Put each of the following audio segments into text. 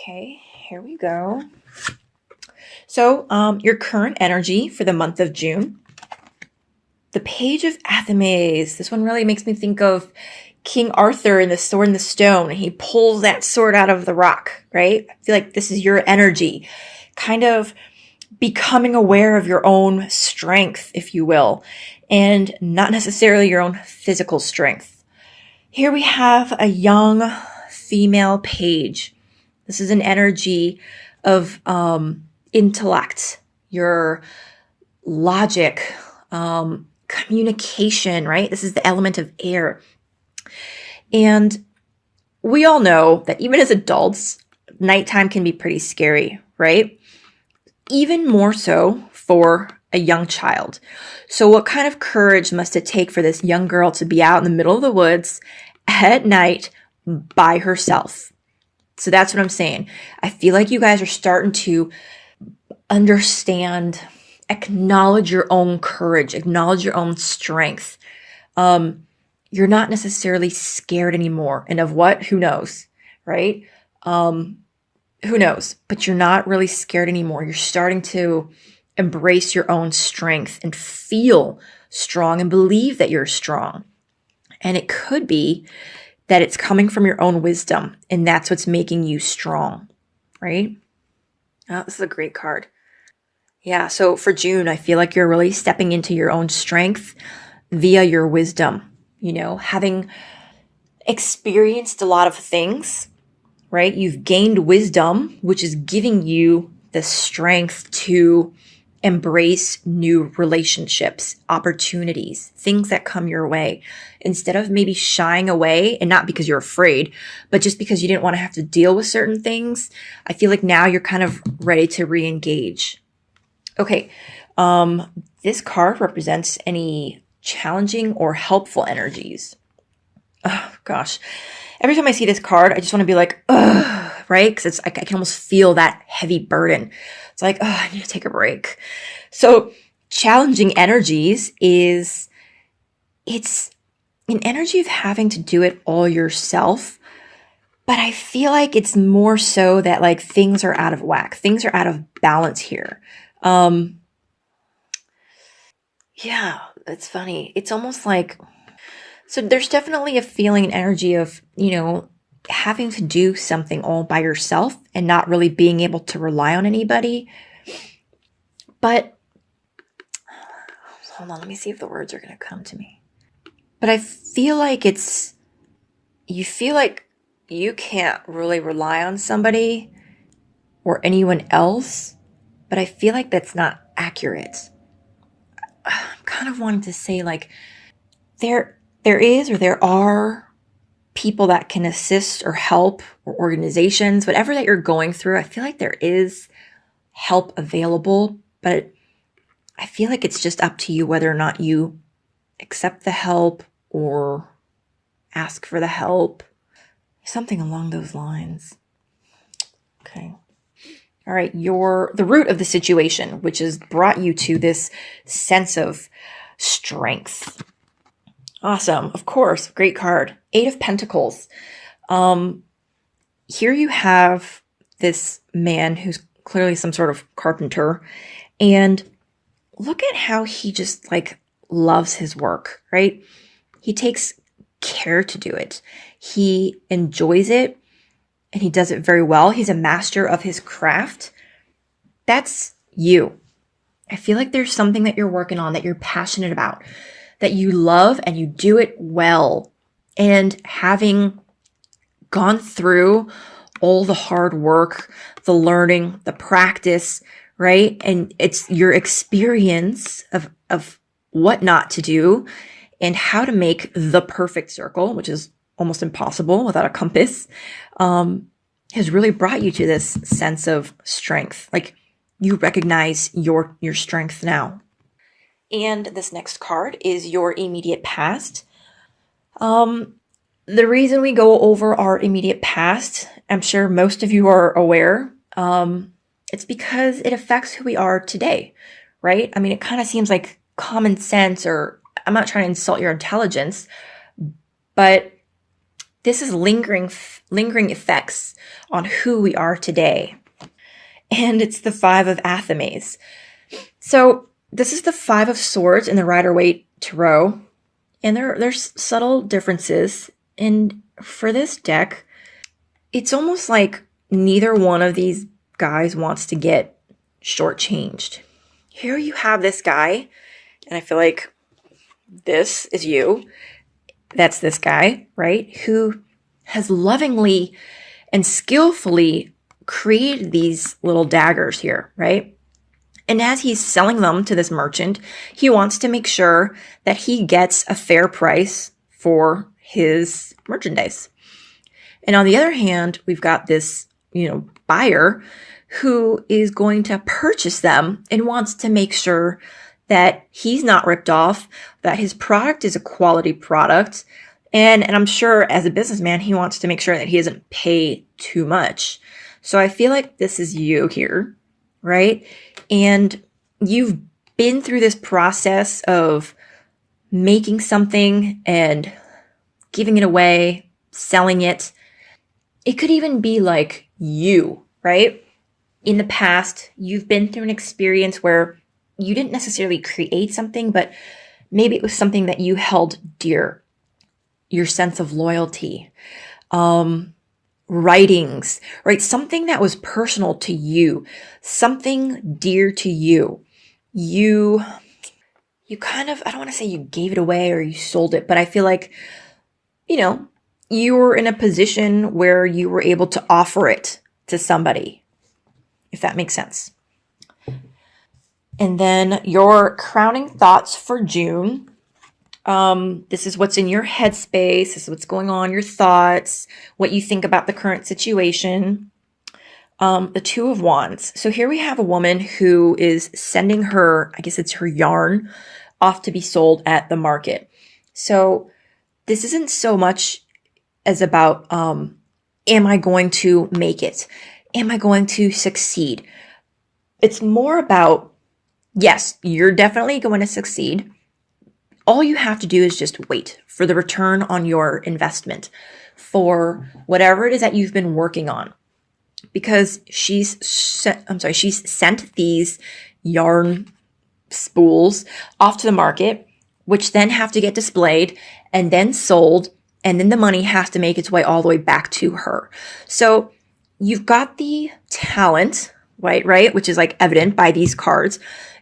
Okay, here we go. So, your current energy for the month of June. The Page of Athames. This one really makes me think of King Arthur and the Sword and the Stone. He pulls that sword out of the rock, right? I feel like this is your energy. Kind of becoming aware of your own strength, if you will, and not necessarily your own physical strength. Here we have a young female page. This is an energy of intellect, your logic, communication, right? This is the element of air. And we all know that even as adults, nighttime can be pretty scary, right? Even more so for a young child. So what kind of courage must it take for this young girl to be out in the middle of the woods at night by herself? So that's what I'm saying. I feel like you guys are starting to understand, acknowledge your own courage, acknowledge your own strength. You're not necessarily scared anymore. And of what? Who knows, right? Who knows? But you're not really scared anymore. You're starting to embrace your own strength and feel strong and believe that you're strong. And it could be that it's coming from your own wisdom, and that's what's making you strong, right? Oh, this is a great card. Yeah, so for June, I feel like you're really stepping into your own strength via your wisdom, having experienced a lot of things, right? You've gained wisdom, which is giving you the strength to embrace new relationships, opportunities, things that come your way, instead of maybe shying away, and not because you're afraid, but just because you didn't want to have to deal with certain things. I feel like now you're kind of ready to re-engage. Okay, this card represents any challenging or helpful energies. Oh gosh, every time I see this card, I just want to be like, ugh, right? Because I can almost feel that heavy burden. It's like, oh, I need to take a break. So challenging energies it's an energy of having to do it all yourself. But I feel like it's more so that like things are out of whack. Things are out of balance here. Yeah, it's funny. It's almost like, so there's definitely a feeling and energy of, having to do something all by yourself and not really being able to rely on anybody. But hold on, let me see if the words are going to come to me. But I feel like you feel like you can't really rely on somebody or anyone else, but I feel like that's not accurate. I'm kind of wanting to say like there are people that can assist or help, or organizations, whatever that you're going through. I feel like there is help available, but I feel like it's just up to you whether or not you accept the help or ask for the help. Something along those lines. Okay. All right. The root of the situation, which has brought you to this sense of strength. Awesome. Of course. Great card. 8 of Pentacles. Here you have this man who's clearly some sort of carpenter. And look at how he just like loves his work, right? He takes care to do it. He enjoys it and he does it very well. He's a master of his craft. That's you. I feel like there's something that you're working on that you're passionate about, that you love and you do it well. And having gone through all the hard work, the learning, the practice, right? And it's your experience of what not to do and how to make the perfect circle, which is almost impossible without a compass, has really brought you to this sense of strength. Like you recognize your strength now. And this next card is your immediate past. The reason we go over our immediate past, I'm sure most of you are aware, it's because it affects who we are today, right? I mean, it kind of seems like common sense, or I'm not trying to insult your intelligence, but this is lingering effects on who we are today. And it's the Five of Athames. So this is the Five of Swords in the Rider-Waite Tarot. And there's subtle differences. And for this deck, it's almost like neither one of these guys wants to get shortchanged. Here you have this guy, and I feel like this is you. That's this guy, right? Who has lovingly and skillfully created these little daggers here, right? And as he's selling them to this merchant, he wants to make sure that he gets a fair price for his merchandise. And on the other hand, we've got this, buyer who is going to purchase them and wants to make sure that he's not ripped off, that his product is a quality product. And I'm sure as a businessman, he wants to make sure that he doesn't pay too much. So I feel like this is you here, right? And you've been through this process of making something and giving it away, selling it. It could even be like you, right? In the past, you've been through an experience where you didn't necessarily create something, but maybe it was something that you held dear. Your sense of loyalty, writings, right? Something that was personal to you, something dear to you. You kind of, I don't want to say you gave it away or you sold it, but I feel like, you were in a position where you were able to offer it to somebody, if that makes sense. And then your crowning thoughts for June. This is what's in your headspace. This is what's going on, your thoughts, what you think about the current situation. The Two of Wands. So here we have a woman who is sending her, I guess it's her yarn, off to be sold at the market. So this isn't so much as about, am I going to make it? Am I going to succeed? It's more about, yes, you're definitely going to succeed. All you have to do is just wait for the return on your investment for whatever it is that you've been working on. Because she's sent these yarn spools off to the market, which then have to get displayed and then sold, and then the money has to make its way all the way back to her. So you've got the talent, right? Which is like evident by these cards,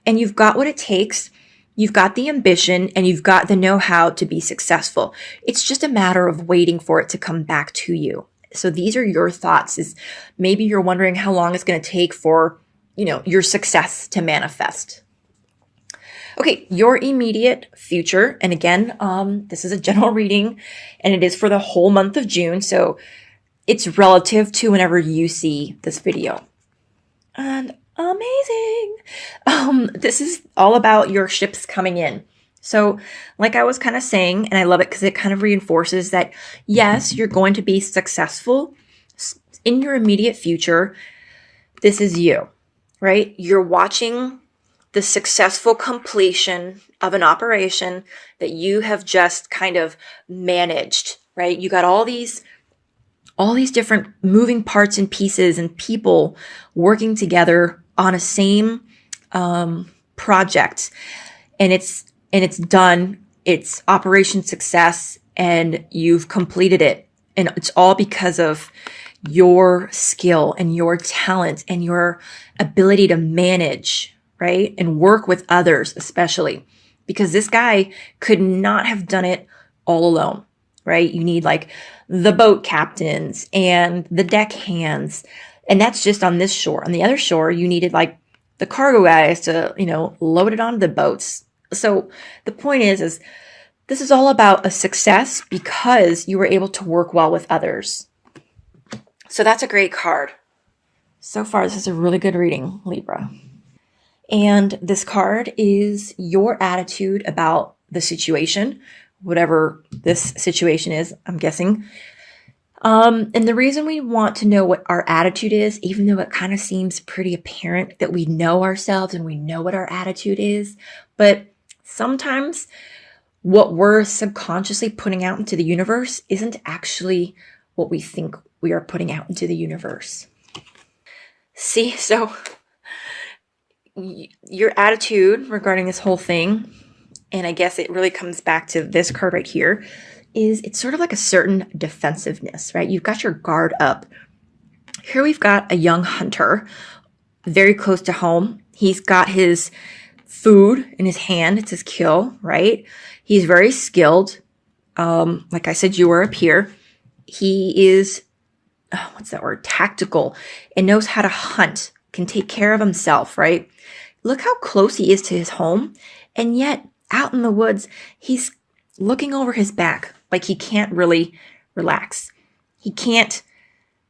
and you've got what it takes. You've got the ambition and you've got the know-how to be successful. It's just a matter of waiting for it to come back to you. So these are your thoughts. Is maybe you're wondering how long it's going to take for, your success to manifest. Okay, your immediate future. And again, this is a general reading and it is for the whole month of June. So it's relative to whenever you see this video. And amazing. This is all about your ships coming in. So like I was kind of saying, and I love it because it kind of reinforces that, yes, you're going to be successful in your immediate future. This is you, right? You're watching the successful completion of an operation that you have just kind of managed, right? You got all these different moving parts and pieces and people working together on a same project, and it's done. It's operation success, and you've completed it, and it's all because of your skill and your talent and your ability to manage, right, and work with others, especially because this guy could not have done it all alone, right? You need like the boat captains and the deck hands. And that's just on this shore. On the other shore, you needed like the cargo guys to, load it onto the boats. So the point is this is all about a success because you were able to work well with others. So that's a great card. So far, this is a really good reading, Libra. And this card is your attitude about the situation, whatever this situation is, I'm guessing. And the reason we want to know what our attitude is, even though it kind of seems pretty apparent that we know ourselves and we know what our attitude is, but sometimes what we're subconsciously putting out into the universe isn't actually what we think we are putting out into the universe. See, so your attitude regarding this whole thing, and I guess it really comes back to this card right here, is it's sort of like a certain defensiveness, right? You've got your guard up. Here we've got a young hunter, very close to home. He's got his food in his hand. It's his kill, right? He's very skilled. Like I said, you were up here. He is, what's that word? Tactical, and knows how to hunt, can take care of himself, right? Look how close he is to his home. And yet out in the woods, he's looking over his back like he can't really relax. He can't,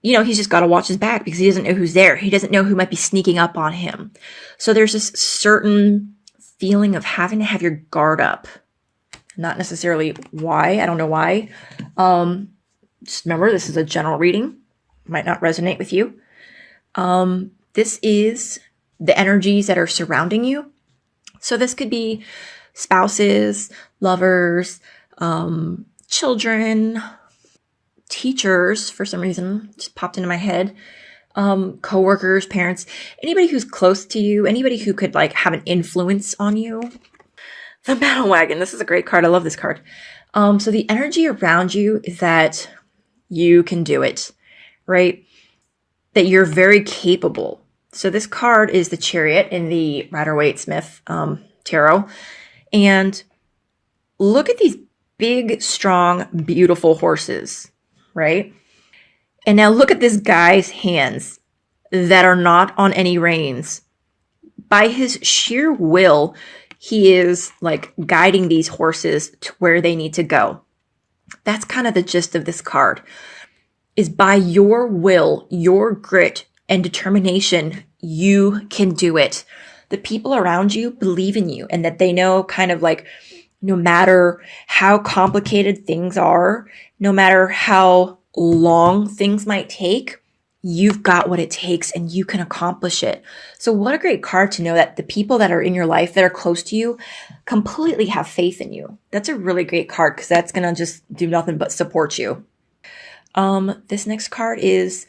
he's just got to watch his back because he doesn't know who's there. He doesn't know who might be sneaking up on him. So there's this certain feeling of having to have your guard up. Not necessarily why. I don't know why. Just remember, this is a general reading. Might not resonate with you. This is the energies that are surrounding you. So this could be spouses, lovers, children, teachers, for some reason, just popped into my head, coworkers, parents, anybody who's close to you, anybody who could like have an influence on you. The Battle Wagon. This is a great card. I love this card. So the energy around you is that you can do it, right? That you're very capable. So this card is the Chariot in the Rider-Waite-Smith tarot. And look at these big, strong, beautiful horses, right? And now look at this guy's hands that are not on any reins. By his sheer will, he is like guiding these horses to where they need to go. That's kind of the gist of this card, is by your will, your grit and determination, you can do it. The people around you believe in you, and that they know kind of like, no matter how complicated things are, no matter how long things might take, you've got what it takes and you can accomplish it. So what a great card to know that the people that are in your life that are close to you completely have faith in you. That's a really great card because that's going to just do nothing but support you. This next card is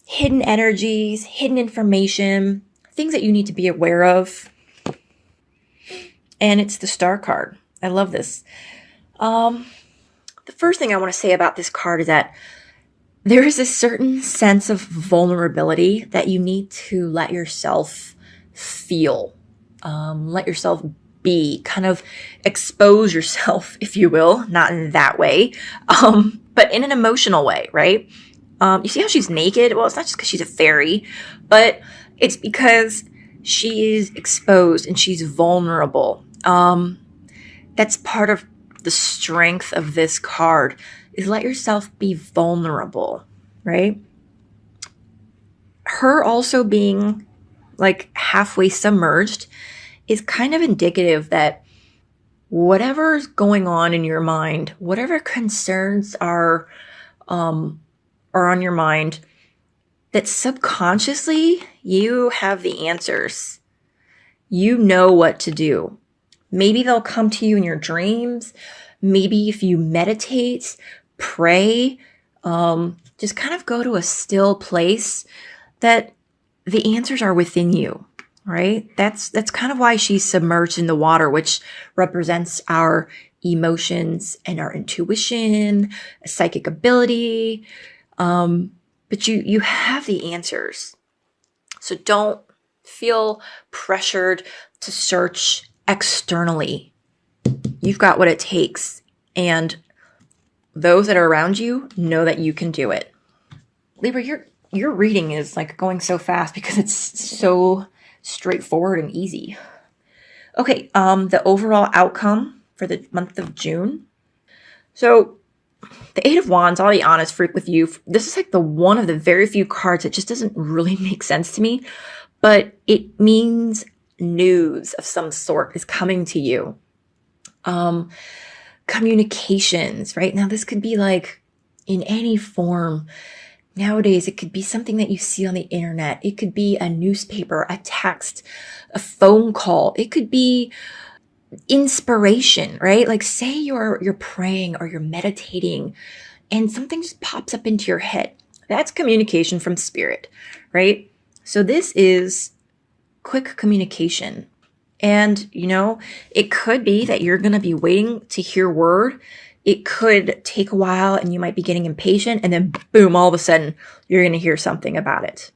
hidden energies, hidden information, things that you need to be aware of. And it's the Star card. I love this. The first thing I want to say about this card is that there is a certain sense of vulnerability that you need to let yourself feel, let yourself be, kind of expose yourself, if you will, not in that way, but in an emotional way, right? You see how she's naked? Well, it's not just because she's a fairy, but it's because she is exposed and she's vulnerable. That's part of the strength of this card, is let yourself be vulnerable, right? Her also being like halfway submerged is kind of indicative that whatever's going on in your mind, whatever concerns are on your mind, that subconsciously you have the answers. You know what to do. Maybe they'll come to you in your dreams. Maybe if you meditate, pray, just kind of go to a still place, that the answers are within you, right? That's kind of why she's submerged in the water, which represents our emotions and our intuition, psychic ability. But you have the answers. So don't feel pressured to search externally. You've got what it takes. And those that are around you know that you can do it. Libra, your reading is like going so fast because it's so straightforward and easy. Okay, the overall outcome for the month of June. So the Eight of Wands, I'll be honest with you, this is like the one of the very few cards that just doesn't really make sense to me, but it means news of some sort is coming to you. Communications, right? Now this could be like in any form. Nowadays, it could be something that you see on the internet. It could be a newspaper, a text, a phone call. It could be inspiration, right? Like say you're praying or you're meditating and something just pops up into your head. That's communication from spirit, right? So this is quick communication. And, it could be that you're going to be waiting to hear word. It could take a while and you might be getting impatient, and then boom, all of a sudden you're going to hear something about it.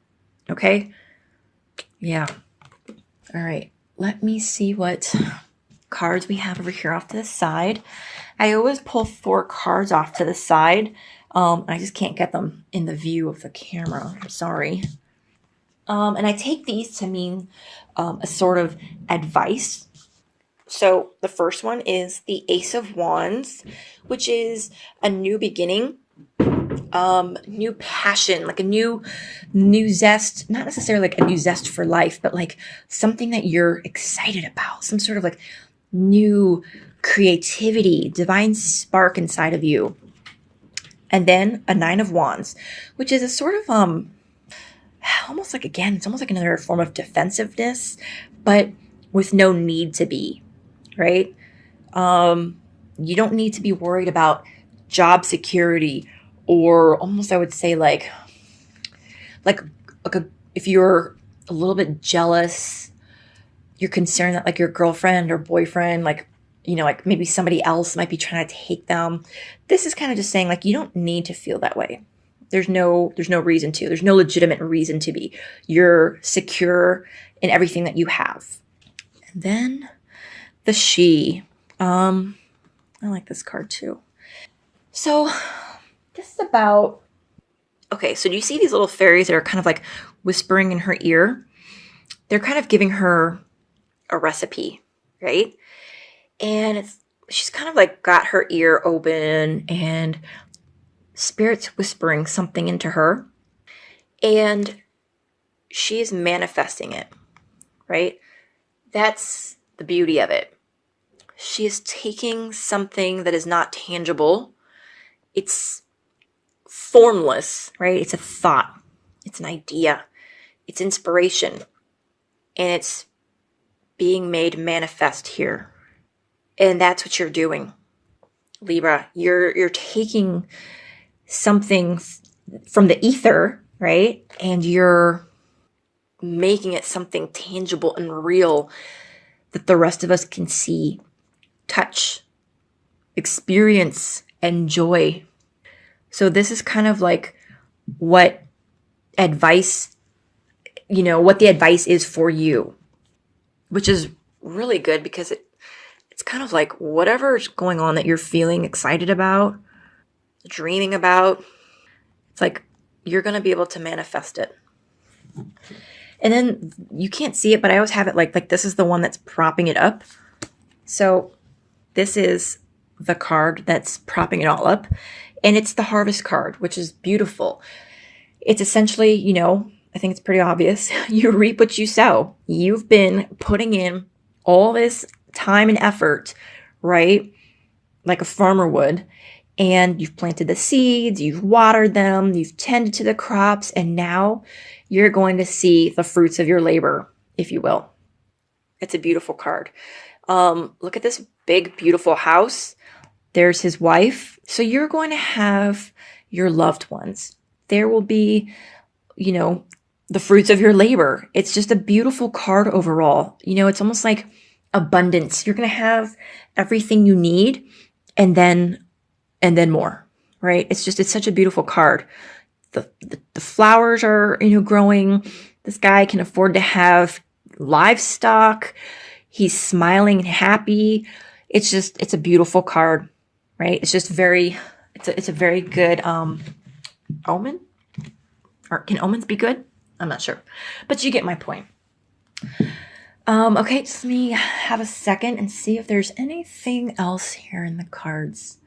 Okay? Yeah. All right. Let me see what cards we have over here off to the side. I always pull 4 cards off to the side. I just can't get them in the view of the camera. I'm sorry. And I take these to mean a sort of advice. So the first one is the Ace of Wands, which is a new beginning, new passion, like a new zest, not necessarily like a new zest for life, but like something that you're excited about, some sort of like new creativity, divine spark inside of you. And then a 9 of Wands, which is a sort of almost like, again, it's almost like another form of defensiveness, but with no need to be, right? You don't need to be worried about job security, or almost, I would say, like if you're a little bit jealous, you're concerned that like your girlfriend or boyfriend, like maybe somebody else might be trying to take them. This is kind of just saying like, you don't need to feel that way. There's no reason to. There's no legitimate reason to be. You're secure in everything that you have. And then the She. I like this card too. So this is about, okay, so do you see these little fairies that are kind of like whispering in her ear? They're kind of giving her a recipe, right? And she's kind of like got her ear open and Spirit's whispering something into her, and she's manifesting it, right? That's the beauty of it. She is taking something that is not tangible. It's formless, right? It's a thought. It's an idea. It's inspiration. And it's being made manifest here. And that's what you're doing, Libra. You're taking something from the ether, right? And you're making it something tangible and real that the rest of us can see, touch, experience, enjoy. So this is kind of like what advice, what the advice is for you, which is really good because it's kind of like whatever's going on that you're feeling excited about, dreaming about, it's like you're going to be able to manifest it. And then you can't see it, but I always have it like this is the one that's propping it up. So this is the card that's propping it all up. And it's the Harvest card, which is beautiful. It's essentially, I think it's pretty obvious. You reap what you sow. You've been putting in all this time and effort, right? Like a farmer would. And you've planted the seeds, you've watered them, you've tended to the crops, and now you're going to see the fruits of your labor, if you will. It's a beautiful card. Look at this big, beautiful house. There's his wife. So you're going to have your loved ones. There will be, the fruits of your labor. It's just a beautiful card overall. It's almost like abundance. You're going to have everything you need and then more, right? It's such a beautiful card. The flowers are, growing. This guy can afford to have livestock. He's smiling and happy. It's a beautiful card, right? It's just it's a very good omen. Or can omens be good? I'm not sure, but you get my point. Okay, just let me have a second and see if there's anything else here in the cards.